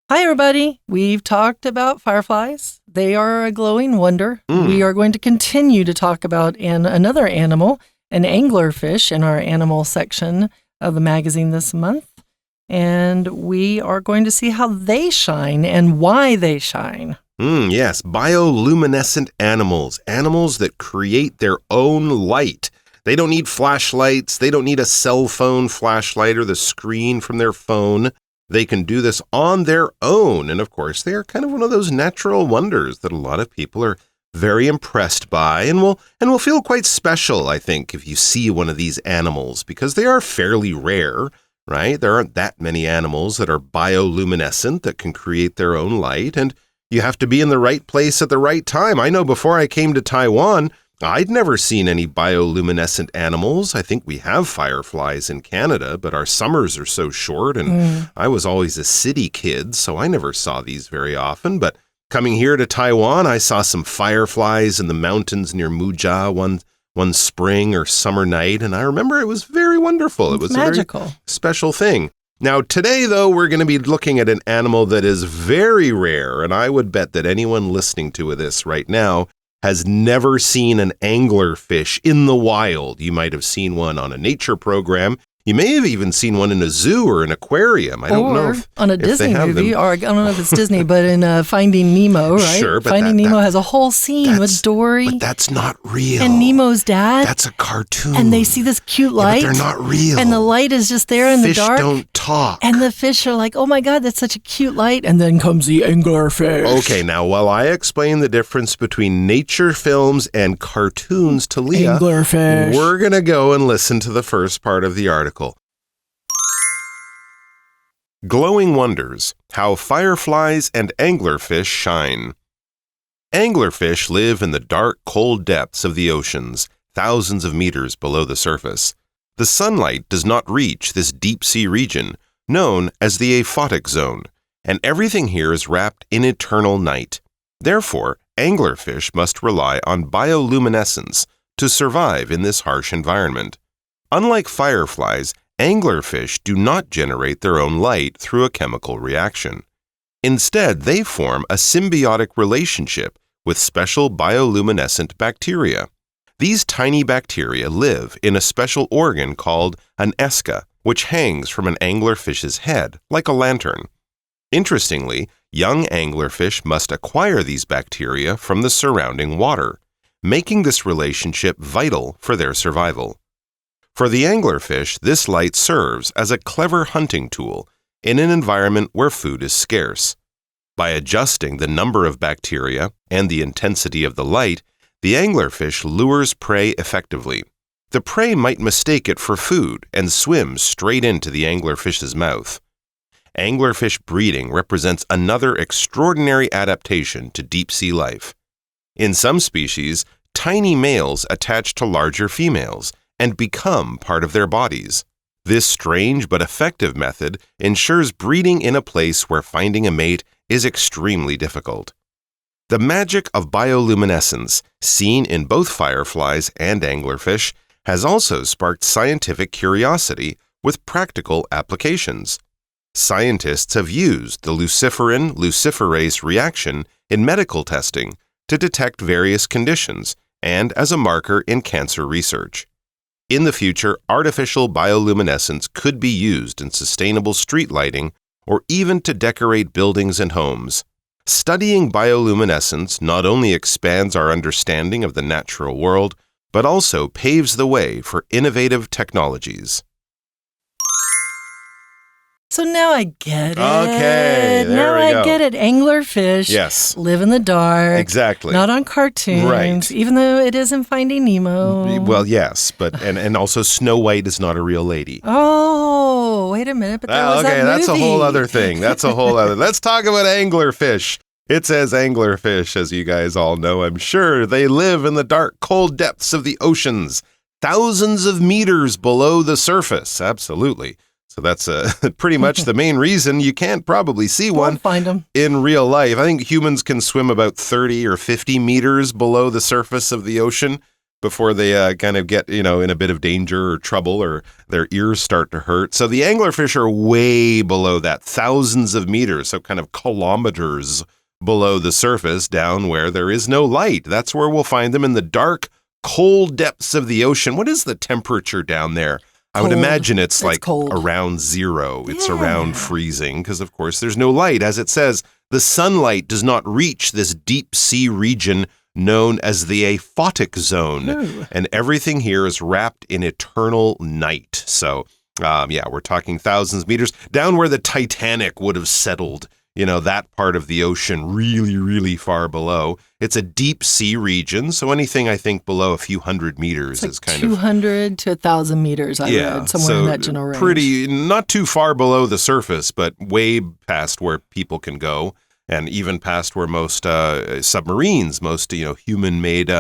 Hi, everybody. We've talked about fireflies. They are a glowing wonder. We are going to continue to talk about another animal, an anglerfish, in our animal section of the magazine this month. And we are going to see how they shine and why they shine. Yes, bioluminescent animals, animals that create their own light. They don't need flashlights. They don't need a cell phone flashlight or the screen from their phone. They can do this on their own. And of course, they are kind of one of those natural wonders that a lot of people are very impressed by and will feel quite special, I think, if you see one of these animals because they are fairly rare, right? There aren't that many animals that are bioluminescent that can create their own light, and you have to be in the right place at the right time. I know before I came to Taiwan, I'd never seen any bioluminescent animals. I think we have fireflies in Canada, but our summers are so short, and I was always a city kid, so I never saw these very often. But coming here to Taiwan, I saw some fireflies in the mountains near Mujia one spring or summer night, and I remember it was very wonderful. It was magical. A very special thing. Now, today, though, we're going to be looking at an animal that is very rare, and I would bet that anyone listening to this right now has never seen an anglerfish in the wild. You might have seen one on a nature program. You may have even seen one in a zoo or an aquarium. I don't know if on a Disney movie, or I don't know if it's Disney, but in Finding Nemo, right? Sure, but Finding Nemo has a whole scene with Dory. But that's not real. And Nemo's dad. That's a cartoon. And they see this cute light. Yeah, but they're not real. And the light is just there in the dark. Fish don't talk. And the fish are like, oh my God, that's such a cute light. And then comes the anglerfish. Okay, now while I explain the difference between nature films and cartoons to Leah, anglerfish, we're going to go and listen to the first part of the article. Glowing Wonders, How Fireflies and Anglerfish Shine. Anglerfish live in the dark, cold depths of the oceans, thousands of meters below the surface. The sunlight does not reach this deep-sea region, known as the aphotic zone, and everything here is wrapped in eternal night. Therefore, anglerfish must rely on bioluminescence to survive in this harsh environment. Unlike fireflies, anglerfish do not generate their own light through a chemical reaction. Instead, they form a symbiotic relationship with special bioluminescent bacteria. These tiny bacteria live in a special organ called an esca, which hangs from an anglerfish's head, like a lantern. Interestingly, young anglerfish must acquire these bacteria from the surrounding water, making this relationship vital for their survival. For the anglerfish, this light serves as a clever hunting tool in an environment where food is scarce. By adjusting the number of bacteria and the intensity of the light, the anglerfish lures prey effectively. The prey might mistake it for food and swim straight into the anglerfish's mouth. Anglerfish breeding represents another extraordinary adaptation to deep-sea life. In some species, tiny males attach to larger females and become part of their bodies. This strange but effective method ensures breeding in a place where finding a mate is extremely difficult. The magic of bioluminescence, seen in both fireflies and anglerfish, has also sparked scientific curiosity with practical applications. Scientists have used the luciferin-luciferase reaction in medical testing to detect various conditions and as a marker in cancer research. In the future, artificial bioluminescence could be used in sustainable street lighting or even to decorate buildings and homes. Studying bioluminescence not only expands our understanding of the natural world, but also paves the way for innovative technologies. So now I get it. Okay, there now we go. I get it. Anglerfish Yes. live in the dark. Exactly. Not on cartoons. Right. Even though it is in Finding Nemo. Well, yes, but and also Snow White is not a real lady. Oh, wait a minute. But there was that movie. That's a whole other thing. That's a whole other. Let's talk about anglerfish. It says anglerfish, as you guys all know, I'm sure. They live in the dark, cold depths of the oceans, thousands of meters below the surface. Absolutely. So that's pretty much the main reason you can't probably see one find them in real life. I think humans can swim about 30 or 50 meters below the surface of the ocean. before they kind of get, in a bit of danger or trouble or their ears start to hurt. So the anglerfish are way below that, thousands of meters, so kind of kilometers below the surface, down where there is no light. That's where we'll find them, in the dark, cold depths of the ocean. What is the temperature down there? I would imagine it's like cold. Around zero. It's around freezing because, of course, there's no light. As it says, the sunlight does not reach this deep sea region known as the aphotic zone. Ooh. And everything here is wrapped in eternal night. So, we're talking thousands of meters, down where the Titanic would have settled. That part of the ocean really, really far below. It's a deep sea region, so anything, I think, below a few hundred meters is kind 200 to 1,000 meters, I read, somewhere in that general range. Pretty, not too far below the surface, but way past where people can go, and even past where most submarines, most, human-made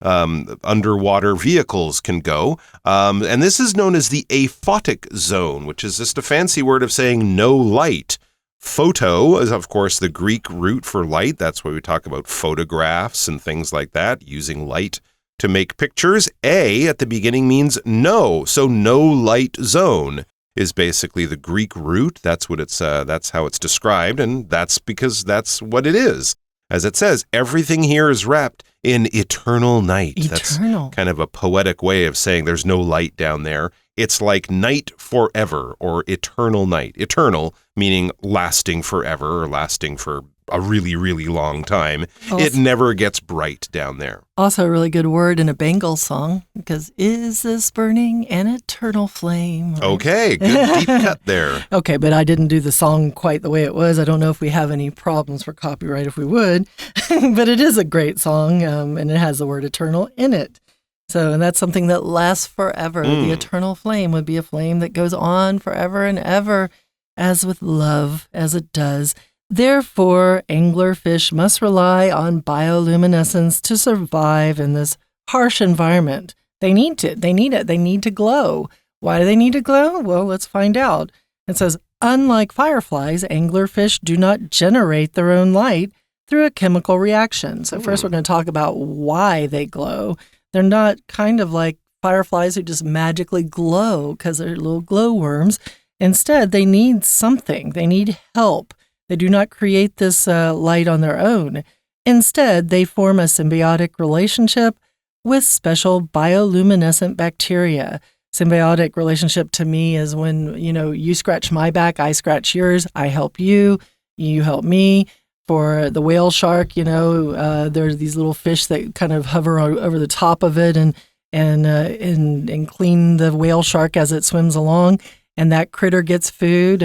underwater vehicles can go. And this is known as the aphotic zone, which is just a fancy word of saying no light. Photo is, of course, the Greek root for light. That's why we talk about photographs and things like that, using light to make pictures. A at the beginning means no, so no light zone is basically the Greek root. That's what that's how it's described, and that's because that's what it is. As it says, everything here is wrapped in eternal night. Eternal. That's kind of a poetic way of saying there's no light down there. It's like night forever, or eternal night. Eternal meaning lasting forever, or lasting for a really, really long time. Also, it never gets bright down there. Also a really good word in a Bengal song, because is this burning an eternal flame? Right? Okay, good deep cut there. Okay, but I didn't do the song quite the way it was. I don't know if we have any problems for copyright if we would, but it is a great song, and it has the word eternal in it. So, and that's something that lasts forever. The eternal flame would be a flame that goes on forever and ever, as with love, as it does. Therefore, anglerfish must rely on bioluminescence to survive in this harsh environment. They need it. They need to glow. Why do they need to glow? Well, let's find out. It says, unlike fireflies, anglerfish do not generate their own light through a chemical reaction. So first we're going to talk about why they glow. They're not kind of like fireflies who just magically glow because they're little glowworms. Instead, they need something. They need help. They do not create this light on their own. Instead, they form a symbiotic relationship with special bioluminescent bacteria. Symbiotic relationship to me is when, you scratch my back, I scratch yours, I help you, you help me. For the whale shark, there's these little fish that kind of hover over the top of it and clean the whale shark as it swims along, and that critter gets food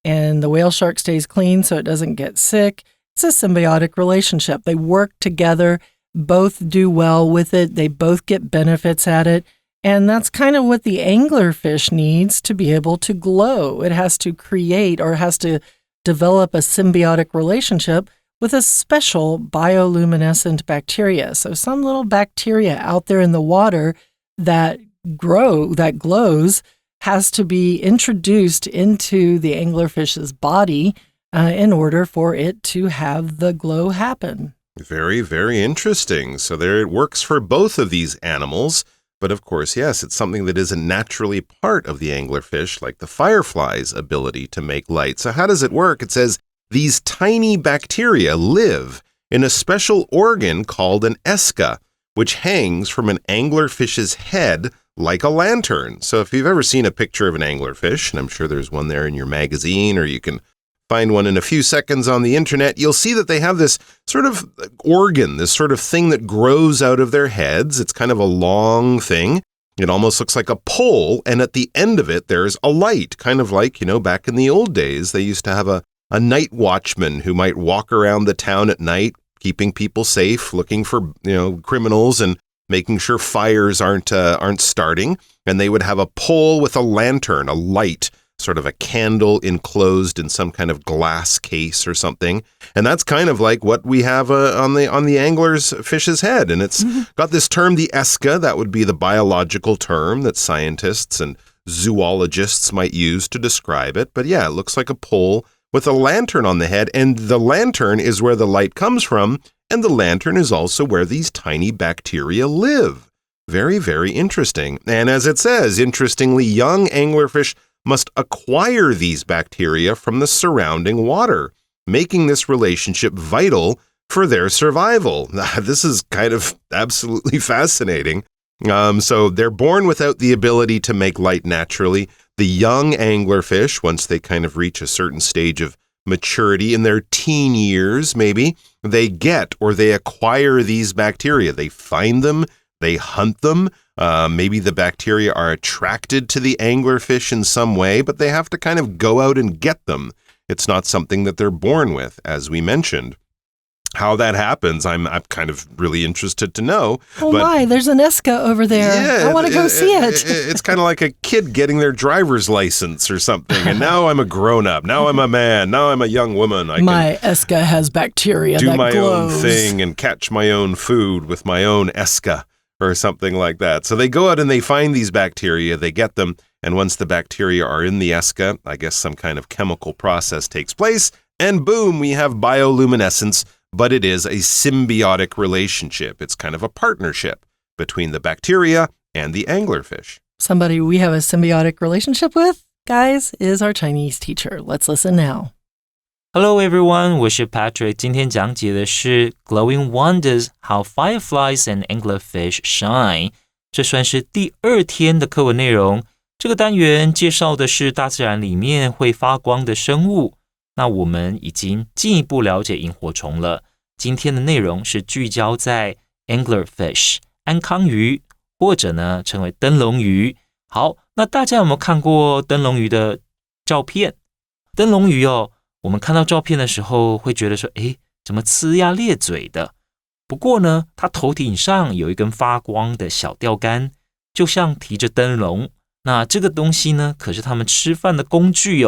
and the whale shark stays clean so it doesn't get sick. It's a symbiotic relationship. They work together, both do well with it, they both get benefits at it, and that's kind of what the anglerfish needs to be able to glow. It has to create or has to develop a symbiotic relationship with a special bioluminescent bacteria. So some little bacteria out there in the water that glows has to be introduced into the anglerfish's body in order for it to have the glow happen. Very, very interesting. So there it works for both of these animals. But of course, yes, it's something that isn't naturally part of the anglerfish, like the firefly's ability to make light. So how does it work? It says these tiny bacteria live in a special organ called an esca, which hangs from an anglerfish's head like a lantern. So if you've ever seen a picture of an anglerfish, and I'm sure there's one there in your magazine, or you can find one in a few seconds on the internet, you'll see that they have this sort of organ, this sort of thing that grows out of their heads. It's kind of a long thing. It almost looks like a pole, and at the end of it, there's a light, kind of like, back in the old days, they used to have a night watchman who might walk around the town at night, keeping people safe, looking for, criminals and making sure fires aren't starting. And they would have a pole with a lantern, a light, sort of a candle enclosed in some kind of glass case or something. And that's kind of like what we have on the angler's fish's head. And it's got this term, the esca, that would be the biological term that scientists and zoologists might use to describe it. But yeah, it looks like a pole with a lantern on the head. And the lantern is where the light comes from. And the lantern is also where these tiny bacteria live. Very, very interesting. And as it says, interestingly, young anglerfish must acquire these bacteria from the surrounding water, making this relationship vital for their survival. This is kind of absolutely fascinating. So they're born without the ability to make light naturally. The young anglerfish, once they kind of reach a certain stage of maturity in their teen years, maybe, they get or they acquire these bacteria. They find them, they hunt them. Maybe the bacteria are attracted to the anglerfish in some way, but they have to kind of go out and get them. It's not something that they're born with, as we mentioned. How that happens, I'm kind of really interested to know. Oh my, there's an Eska over there. Yeah, I want to go see it. It's kind of like a kid getting their driver's license or something. And now I'm a grown-up. Now I'm a man. Now I'm a young woman. My Eska has bacteria that glows. Do my own thing and catch my own food with my own Eska or something like that. So they go out and they find these bacteria. They get them. And once the bacteria are in the Eska, I guess some kind of chemical process takes place. And boom, we have bioluminescence. But it is a symbiotic relationship. It's kind of a partnership between the bacteria and the anglerfish. Somebody we have a symbiotic relationship with, guys, is our Chinese teacher. Let's listen now. Hello everyone, 我是 Patrick. 今天讲解的是 Glowing Wonders How Fireflies and Anglerfish Shine. 这算是第2天的课文内容。这个单元介绍的是大自然里面会发光的生物。那我们已经进一步了解萤火虫了。今天的内容是聚焦在 anglerfish 安康鱼，或者呢称为灯笼鱼。好，那大家有没有看过灯笼鱼的照片？灯笼鱼我们看到照片的时候会觉得说，怎么呲牙咧嘴的？不过呢，它头顶上有一根发光的小钓竿，就像提着灯笼。那这个东西呢，可是他们吃饭的工具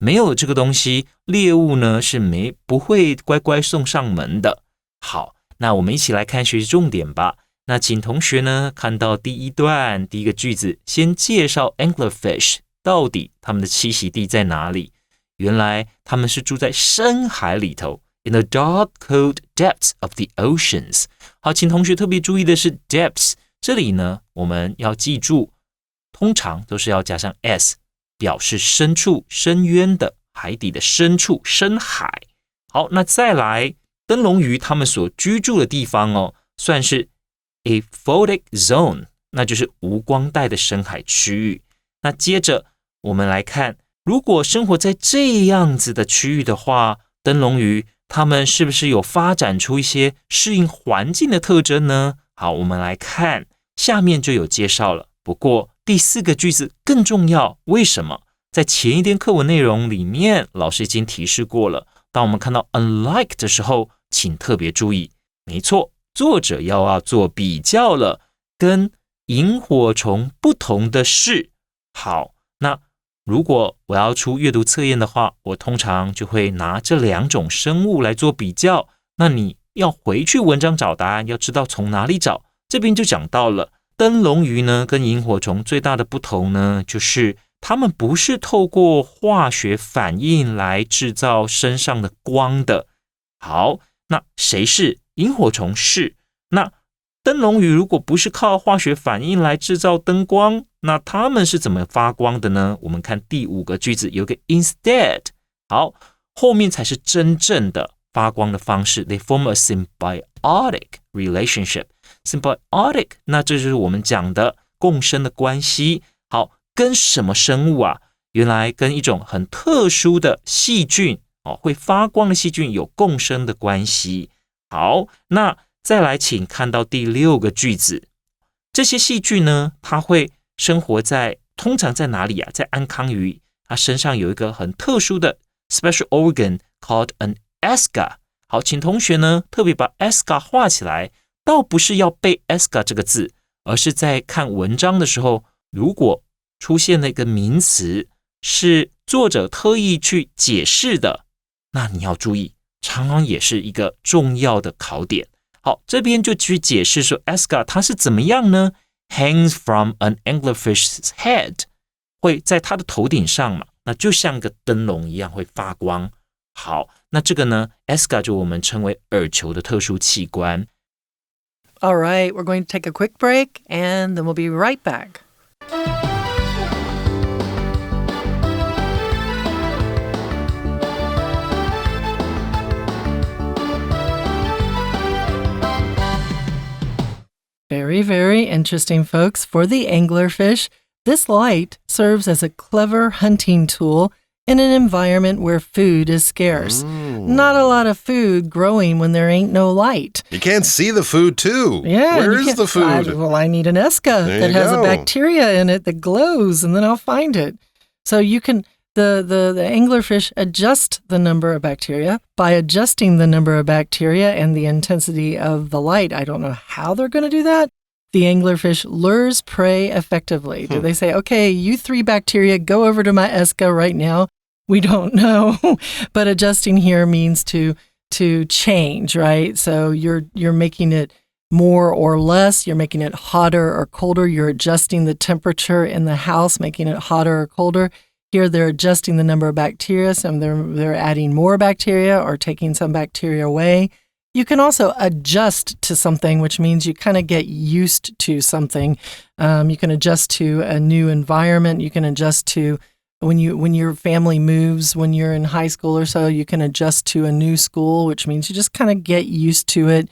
没有这个东西，猎物呢是不会乖乖送上门的。好，那我们一起来看学习重点吧。那请同学呢看到第1段第一个句子，先介绍 anglerfish 到底他们的栖息地在哪里。原来他们是住在深海里头 ，in the dark cold depths of the oceans。好，请同学特别注意的是 depths， 这里呢我们要记住，通常都是要加上 s。表示深处、深渊的海底的深处、深海。好，那再来，灯笼鱼他们所居住的地方算是 a photic zone， 那就是无光带的深海区域。那接着我们来看，如果生活在这样子的区域的话，灯笼鱼他们是不是有发展出一些适应环境的特征呢？好，我们来看，下面就有介绍了。不过第4个句子更重要，为什么？在前一天课文内容里面，老师已经提示过了。当我们看到 unlike 的时候，请特别注意，没错，作者要做比较了，跟萤火虫不同的是。好，那如果我要出阅读测验的话，我通常就会拿这2种生物来做比较。那你要回去文章找答案，要知道从哪里找。这边就讲到了。灯笼鱼呢，跟萤火虫最大的不同呢，就是它们不是透过化学反应来制造身上的光的。好，那谁是？萤火虫是。那灯笼鱼如果不是靠化学反应来制造灯光，那它们是怎么发光的呢？我们看第5个句子，有个 instead。好，后面才是真正的发光的方式。They form a symbiotic relationship。symbiotic， 那这就是我们讲的共生的关系。好，跟什么生物啊？原来跟一种很特殊的细菌会发光的细菌有共生的关系。好，那再来请看到第6个句子，这些细菌呢，它会生活通常在哪里啊？在安康鱼，它身上有一个很特殊的 special organ called an Eska。好，请同学呢特别把 Eska 画起来。倒不是要背 Eska 这个字，而是在看文章的时候，如果出现了一个名词是作者特意去解释的，那你要注意，常常也是一个重要的考点。好，这边就去解释说 Eska 它是怎么样呢？ Hangs from an anglerfish's head， 会在它的头顶上嘛，那就像个灯笼一样会发光。好，那这个呢 Eska 就我们称为耳球的特殊器官。All right, we're going to take a quick break, and then we'll be right back. Very, very interesting, folks. For the anglerfish, this light serves as a clever hunting tool in an environment where food is scarce. Not a lot of food growing when there ain't no light. You can't see the food, too. Yeah. Where is the food? I need an ESCA that has a bacteria in it that glows, and then I'll find it. So you can... The anglerfish adjust the number of bacteria by adjusting the number of bacteria and the intensity of the light. I don't know how they're going to do that. The anglerfish lures prey effectively. Do they say, okay, you 3 bacteria, go over to my ESCA right now? We don't know. But adjusting here means to change, right? So you're making it more or less. You're making it hotter or colder. You're adjusting the temperature in the house, making it hotter or colder. Here, they're adjusting the number of bacteria. Some they're adding more bacteria or taking some bacteria away. You can also adjust to something, which means you kind of get used to something. You can adjust to a new environment. You can adjust to when your family moves, when you're in high school or so, you can adjust to a new school, which means you just kind of get used to it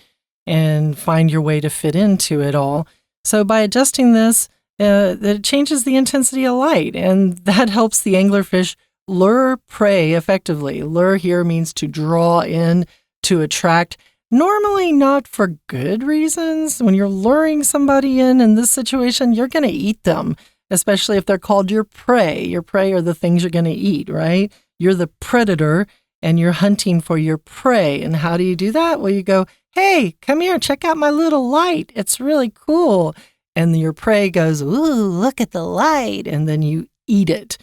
and find your way to fit into it all. So by adjusting this, it changes the intensity of light, and that helps the anglerfish lure prey effectively. Lure here means to draw in, to attract, normally not for good reasons. When you're luring somebody in this situation, you're going to eat them, especially if they're called your prey. Your prey are the things you're going to eat, right? You're the predator, and you're hunting for your prey. And how do you do that? Well, you go, hey, come here, check out my little light. It's really cool. And your prey goes, ooh, look at the light, and then you eat it.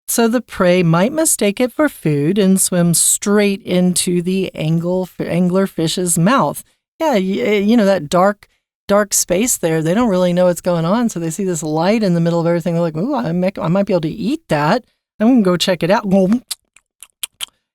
So the prey might mistake it for food and swim straight into the anglerfish's mouth. Yeah, you know, that dark space there, they don't really know what's going on, so they see this light in the middle of everything. They're like, ooh, I might be able to eat that. I'm going to go check it out.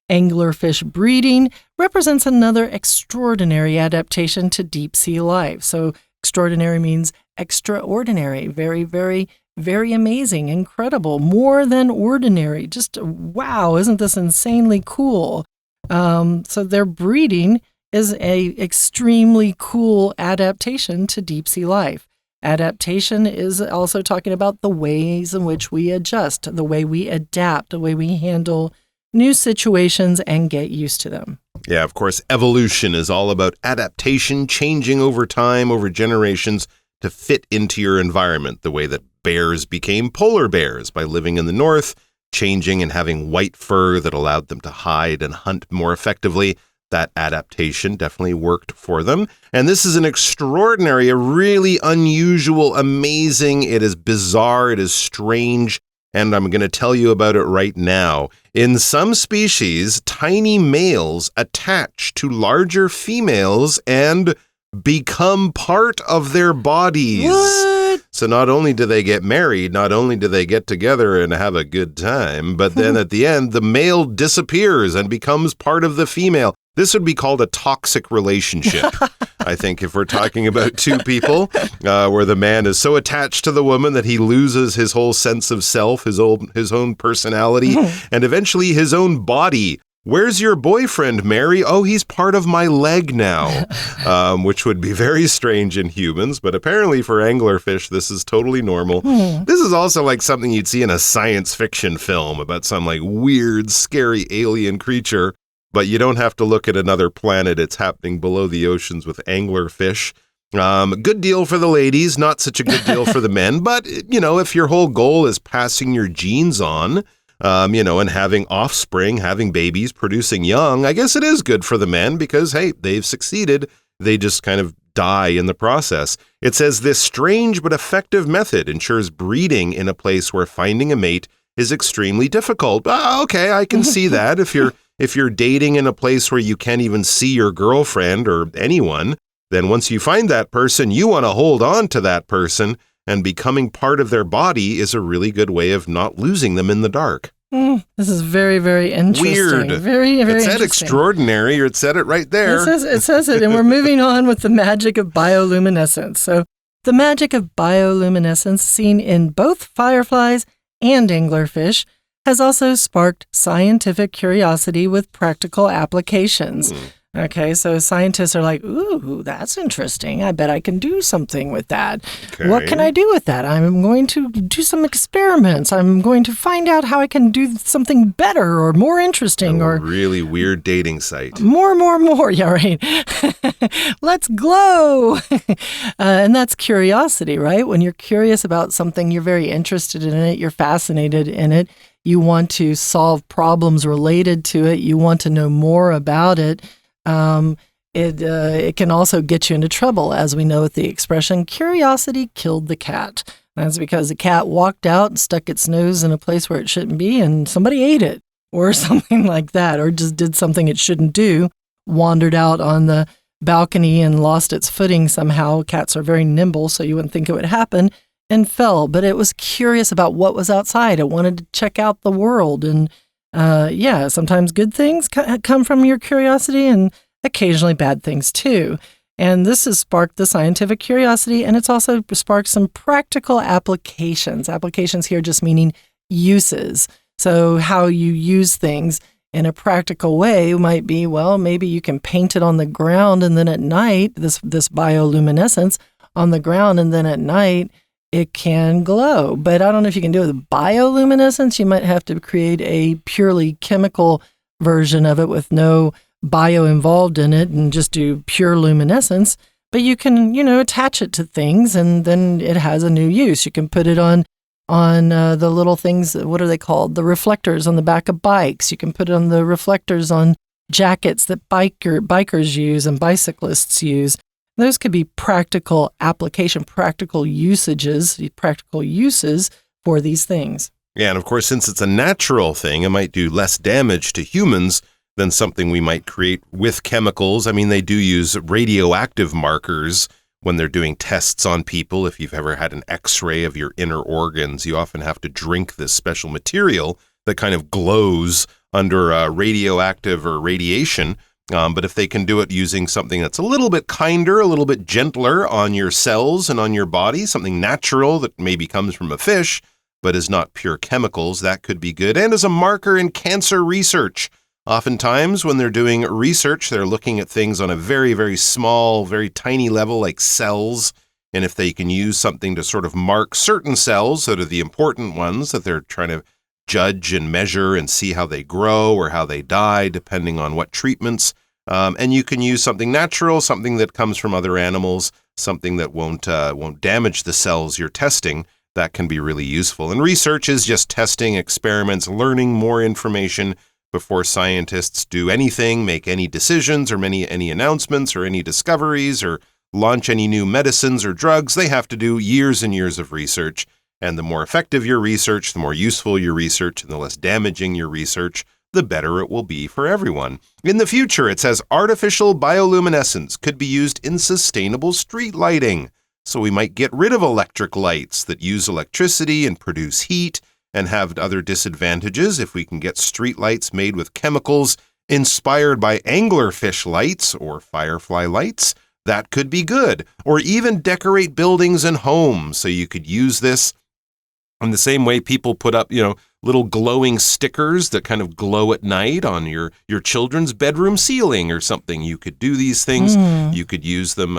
Anglerfish breeding represents another extraordinary adaptation to deep sea life. So extraordinary means extraordinary, very, very, very amazing, incredible, more than ordinary. Just wow, isn't this insanely cool? So their breeding is a extremely cool adaptation to deep sea life. Adaptation is also talking about the ways in which we adjust, the way we adapt, the way we handle new situations and get used to them. Yeah, of course, evolution is all about adaptation, changing over time, over generations, to fit into your environment, the way that bears became polar bears by living in the north, changing and having white fur that allowed them to hide and hunt more effectively. That adaptation definitely worked for them. And this is an extraordinary, a really unusual, amazing, it is bizarre, it is strange, and I'm going to tell you about it right now. In some species, tiny males attach to larger females and become part of their bodies. What? So not only do they get married, not only do they get together and have a good time, but then at the end, the male disappears and becomes part of the female. This would be called a toxic relationship, I think, if we're talking about two people, where the man is so attached to the woman that he loses his whole sense of self, his own personality, and eventually his own body. Where's your boyfriend, Mary? Oh, he's part of my leg now, which would be very strange in humans, but apparently for anglerfish, this is totally normal. This is also like something you'd see in a science fiction film about some like weird, scary alien creature, but you don't have to look at another planet. It's happening below the oceans with anglerfish. Good deal for the ladies, not such a good deal for the men, but, you know, if your whole goal is passing your genes on, and having offspring, having babies, producing young, I guess it is good for the men because, hey, they've succeeded. They just kind of die in the process. It says this strange but effective method ensures breeding in a place where finding a mate is extremely difficult. Okay, I can see that. If you're dating in a place where you can't even see your girlfriend or anyone, then once you find that person, you want to hold on to that person. And becoming part of their body is a really good way of not losing them in the dark. This is very, very interesting. Weird. Very, very It said interesting. extraordinary, or it said it right there. It says it, and we're moving on with the magic of bioluminescence. So the magic of bioluminescence seen in both fireflies and anglerfish has also sparked scientific curiosity with practical applications. Okay, so scientists are like, ooh, that's interesting. I bet I can do something with that. Okay. What can I do with that? I'm going to do some experiments. I'm going to find out how I can do something better or more interesting A or really weird dating site. more. Yeah, right. Let's glow. And that's curiosity, right? When you're curious about something, you're very interested in it. You're fascinated in it. You want to solve problems related to it. You want to know more about it. It can also get you into trouble, as we know with the expression, curiosity killed the cat. That's because the cat walked out and stuck its nose in a place where it shouldn't be and somebody ate it or something like that, or just did something it shouldn't do, wandered out on the balcony and lost its footing somehow. Cats are very nimble, so you wouldn't think it would happen, and fell. But it was curious about what was outside. It wanted to check out the world. And sometimes good things come from your curiosity and occasionally bad things too. And this has sparked the scientific curiosity, and it's also sparked some practical applications. Applications here just meaning uses. So how you use things in a practical way might be, well, maybe you can paint it on the ground, and then at night, this bioluminescence on the ground, and then at night, it can glow. But I don't know if you can do it with bioluminescence. You might have to create a purely chemical version of it with no bio involved in it and just do pure luminescence. But you can, attach it to things, and then it has a new use. You can put it on the little things, what are they called? The reflectors on the back of bikes. You can put it on the reflectors on jackets that bikers use and bicyclists use. Those could be practical application, practical uses for these things. Yeah, and of course, since it's a natural thing, it might do less damage to humans than something we might create with chemicals. I mean, they do use radioactive markers when they're doing tests on people. If you've ever had an X-ray of your inner organs, you often have to drink this special material that kind of glows under radioactive or radiation. But if they can do it using something that's a little bit kinder, a little bit gentler on your cells and on your body, something natural that maybe comes from a fish, but is not pure chemicals, that could be good. And as a marker in cancer research, oftentimes when they're doing research, they're looking at things on a very, very small, very tiny level like cells. And if they can use something to sort of mark certain cells that are the important ones that they're trying to judge and measure and see how they grow or how they die, depending on what treatments. And you can use something natural, something that comes from other animals, something that won't damage the cells you're testing. That can be really useful. And research is just testing, experiments, learning more information before scientists do anything, make any decisions or any announcements or any discoveries or launch any new medicines or drugs. They have to do years and years of research. And the more effective your research, the more useful your research, and the less damaging your research, the better it will be for everyone. In the future, it says artificial bioluminescence could be used in sustainable street lighting. So we might get rid of electric lights that use electricity and produce heat and have other disadvantages. If we can get street lights made with chemicals inspired by anglerfish lights or firefly lights, that could be good. Or even decorate buildings and homes. So you could use this in the same way people put up, little glowing stickers that kind of glow at night on your children's bedroom ceiling or something. You could do these things. You could use them,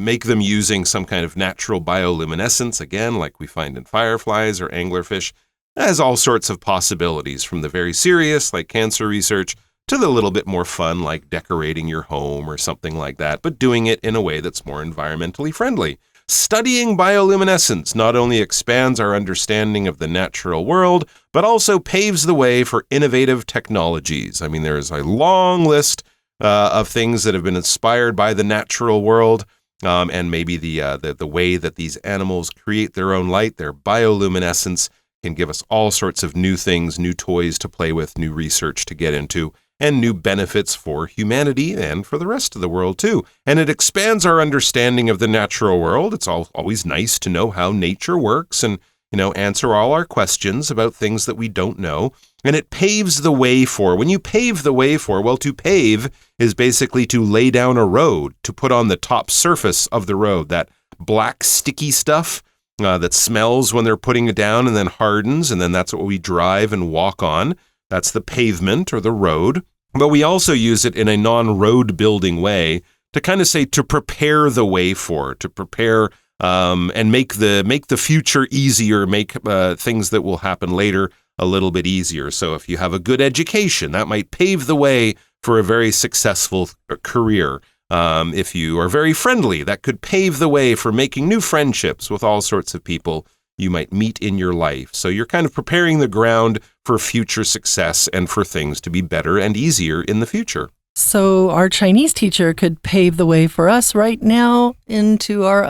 make them using some kind of natural bioluminescence, again, like we find in fireflies or anglerfish. It has all sorts of possibilities, from the very serious, like cancer research, to the little bit more fun, like decorating your home or something like that, but doing it in a way that's more environmentally friendly. Studying bioluminescence not only expands our understanding of the natural world, but also paves the way for innovative technologies. I mean, there is a long list of things that have been inspired by the natural world, and maybe the way that these animals create their own light, their bioluminescence, can give us all sorts of new things, new toys to play with, new research to get into, and new benefits for humanity and for the rest of the world too. And it expands our understanding of the natural world. It's always nice to know how nature works and answer all our questions about things that we don't know. And it paves the way for, when you pave the way for, well, to pave is basically to lay down a road, to put on the top surface of the road, that black sticky stuff that smells when they're putting it down and then hardens, and then that's what we drive and walk on. That's the pavement or the road. But we also use it in a non-road building way to kind of say to prepare the way for, to prepare and make the future easier, make things that will happen later a little bit easier. So if you have a good education, that might pave the way for a very successful career. If you are very friendly, that could pave the way for making new friendships with all sorts of people you might meet in your life. So you're kind of preparing the ground for future success and for things to be better and easier in the future. So our Chinese teacher could pave the way for us right now into our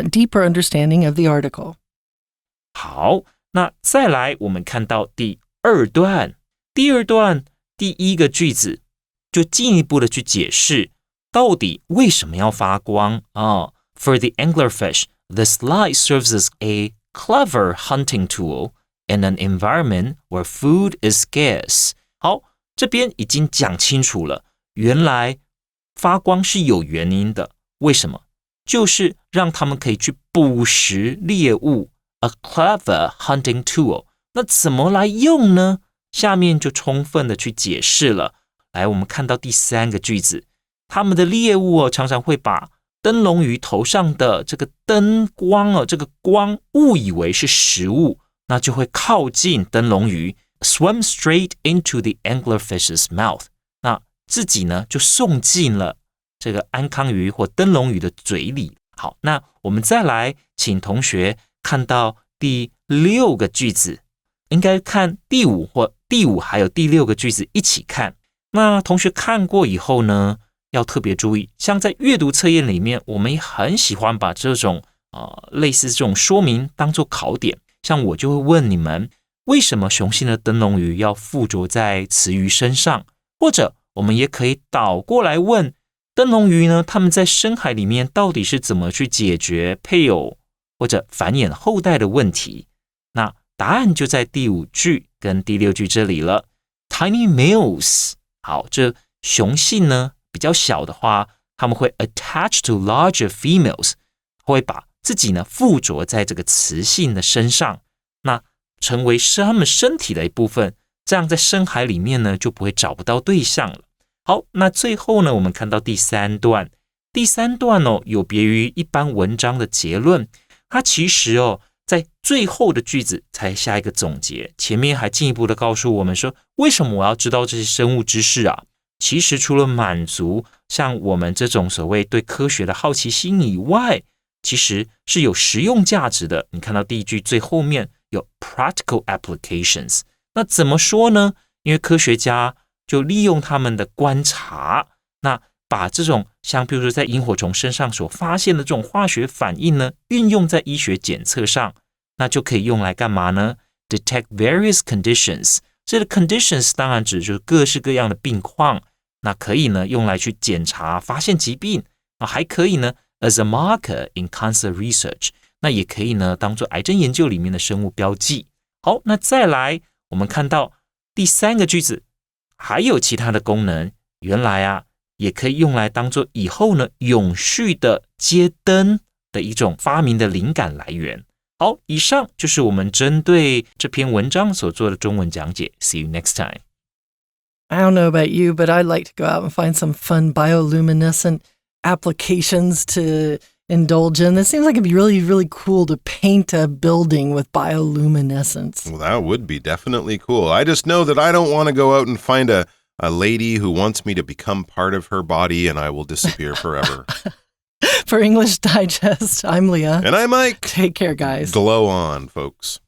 deeper understanding of the article. 好，那再来我们看到第二段第一个句子就进一步的去解释到底为什么要发光啊。For the anglerfish, this light serves as a clever hunting tool in an environment where food is scarce. 好，这边已经讲清楚了，原来发光是有原因的。为什么？就是让他们可以去捕食猎物。A clever hunting tool. 那怎么来用呢？下面就充分的去解释了。来，我们看到第三个句子，他们的猎物常常会把灯笼鱼头上的这个灯光这个光误以为是食物，那就会靠近灯笼鱼 ，swim straight into the anglerfish's mouth。那自己呢就送进了这个安康鱼或灯笼鱼的嘴里。好，那我们再来请同学看到第六个句子，应该看第五还有第六个句子一起看。那同学看过以后呢，要特别注意，像在阅读测验里面，我们也很喜欢把这种类似这种说明当作考点。像我就会问你们，为什么雄性的灯笼鱼要附着在雌鱼身上？或者我们也可以倒过来问，灯笼鱼呢，它们在深海里面到底是怎么去解决配偶或者繁衍后代的问题？那答案就在第五句跟第六句这里了。Tiny males， 好，这雄性呢比较小的话，他们会 attach to larger females， 会把自己呢附着在这个雌性的身上，那成为他们身体的一部分，这样在深海里面呢就不会找不到对象了。好，那最后呢，我们看到第三段有别于一般文章的结论，它其实在最后的句子才下一个总结，前面还进一步的告诉我们说，为什么我要知道这些生物知识啊？其实除了满足像我们这种所谓对科学的好奇心以外，其实是有实用价值的。你看到第一句最后面有 practical applications， 那怎么说呢？因为科学家就利用他们的观察，那把这种像比如说在萤火虫身上所发现的这种化学反应呢，运用在医学检测上，那就可以用来干嘛呢？ Detect various conditions， 这个 conditions 当然指就是各式各样的病况，那可以呢用来去检查发现疾病，还可以呢 as a marker in cancer research， 那也可以呢当作癌症研究里面的生物标记。好，那再来我们看到第三个句子还有其他的功能，原来也可以用来当作以后呢永续的街灯的一种发明的灵感来源。好，以上就是我们针对这篇文章所做的中文讲解。See you next time. I don't know about you, but I'd like to go out and find some fun bioluminescent applications to indulge in. This seems like it'd be really, really cool to paint a building with bioluminescence. Well, that would be definitely cool. I just know that I don't want to go out and find a lady who wants me to become part of her body and I will disappear forever. For English Digest, I'm Leah. And I'm Mike. Take care, guys. Glow on, folks.